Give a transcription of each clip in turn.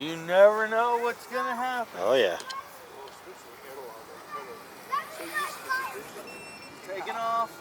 You never know what's gonna happen. Oh yeah. Taking off.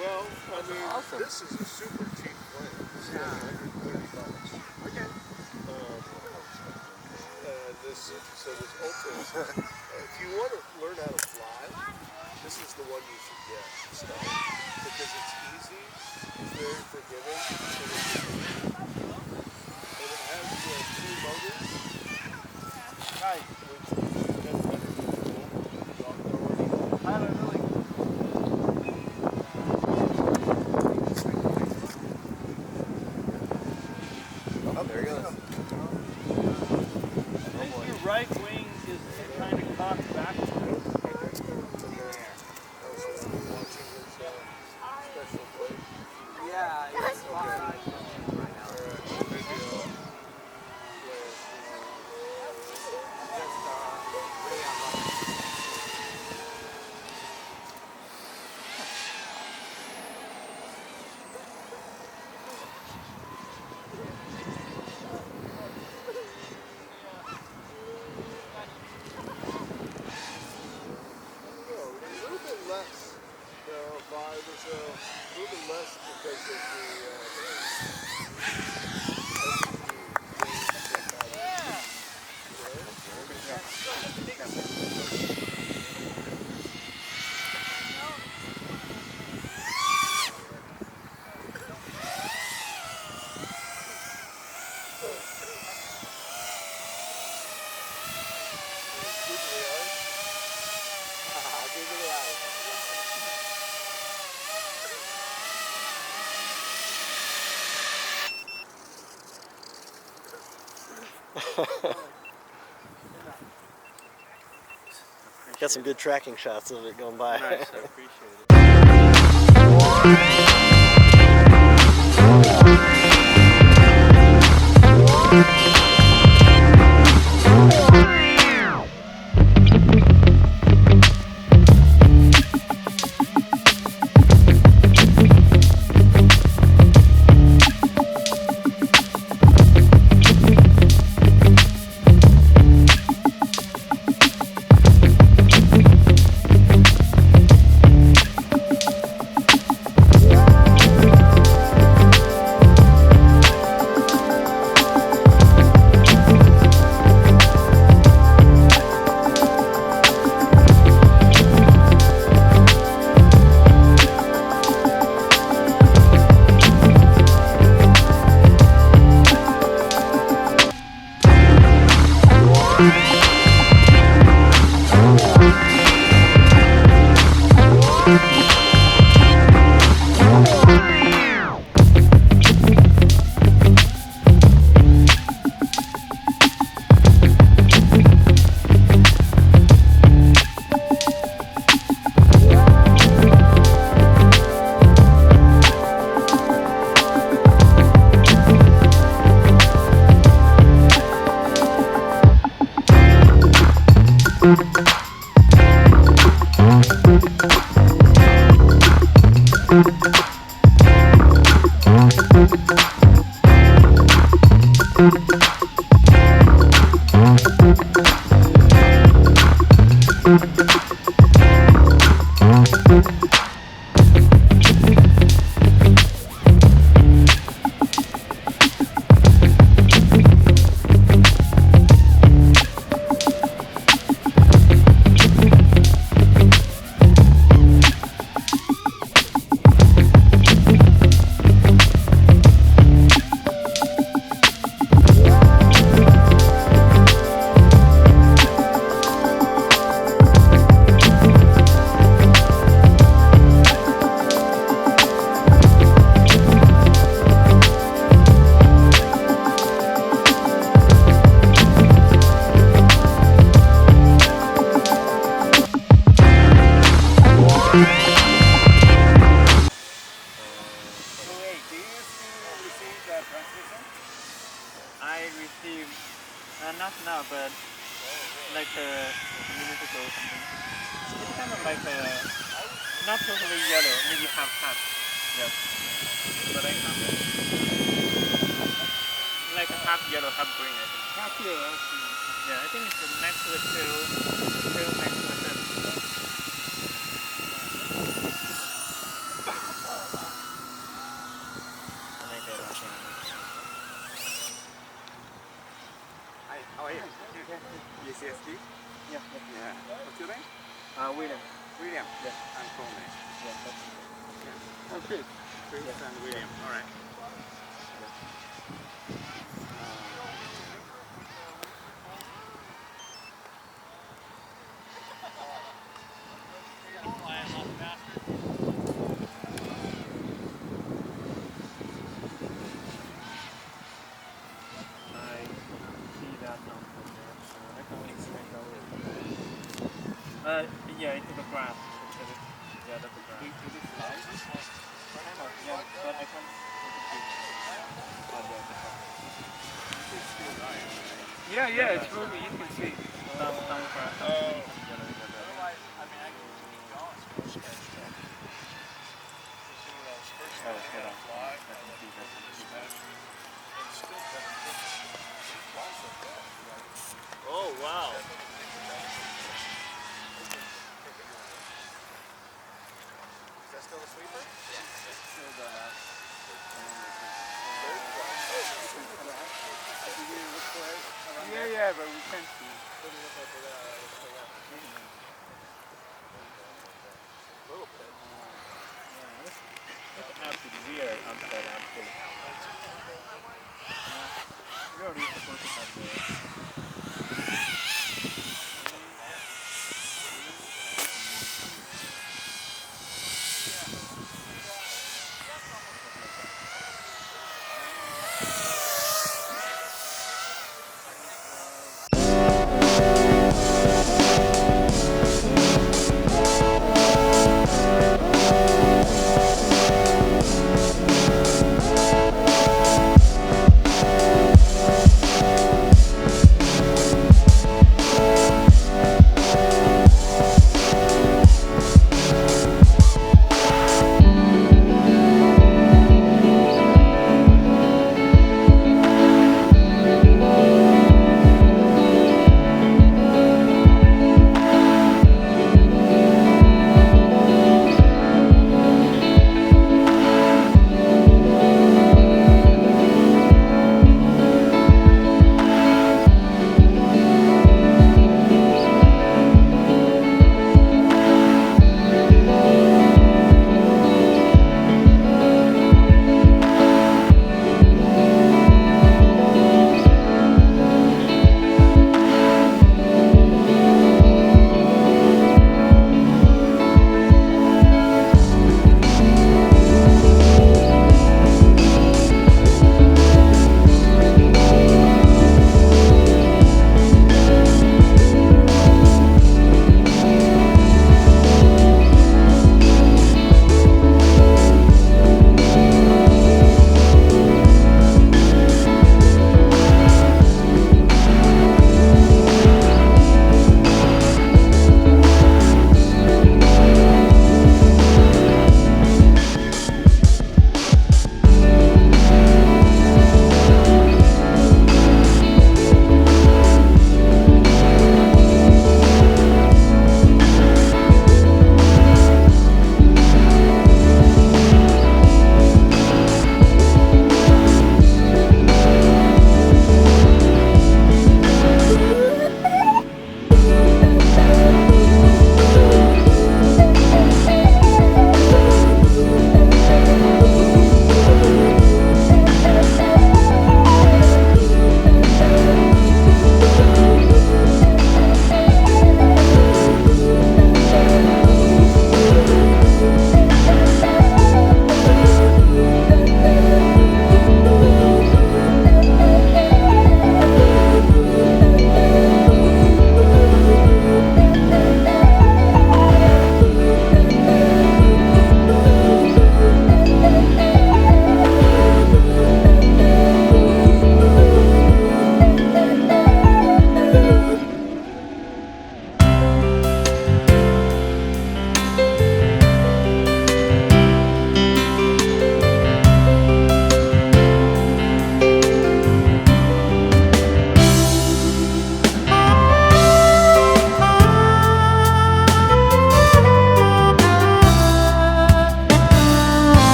Well, I mean, awesome. This is a super cheap plane. This is like $130. Okay. So this Ultra, if you want to learn how to fly, this is the one you should get to start. Because it's easy, it's very forgiving, and it has 2 motors. Nice. Right wing is kind of cocked back. Yeah, it's Got some good tracking shots of it going by. nice, I appreciate it. maybe half. Yep. But I have like a half yellow, half green. I think. Half here, actually. Yeah, I think it's next to the tail next to the tip. Hi, how are you? ECSD? Yeah. Yeah. What's your name? William. William. Yeah. And full name. Yeah, that's Yeah. Oh, Chris. Chris Yeah. and William. All right. I see that now from there. I can explain that way. Yeah, it's the grass. Yeah, that's the grass. Yeah, but I can't. Yeah, it's moving. You can see. Some grass. Oh, wow. Is that still a sweeper? Yeah, but we can't see. Little bit. It's actually weird outside actually. You're already supposed to have the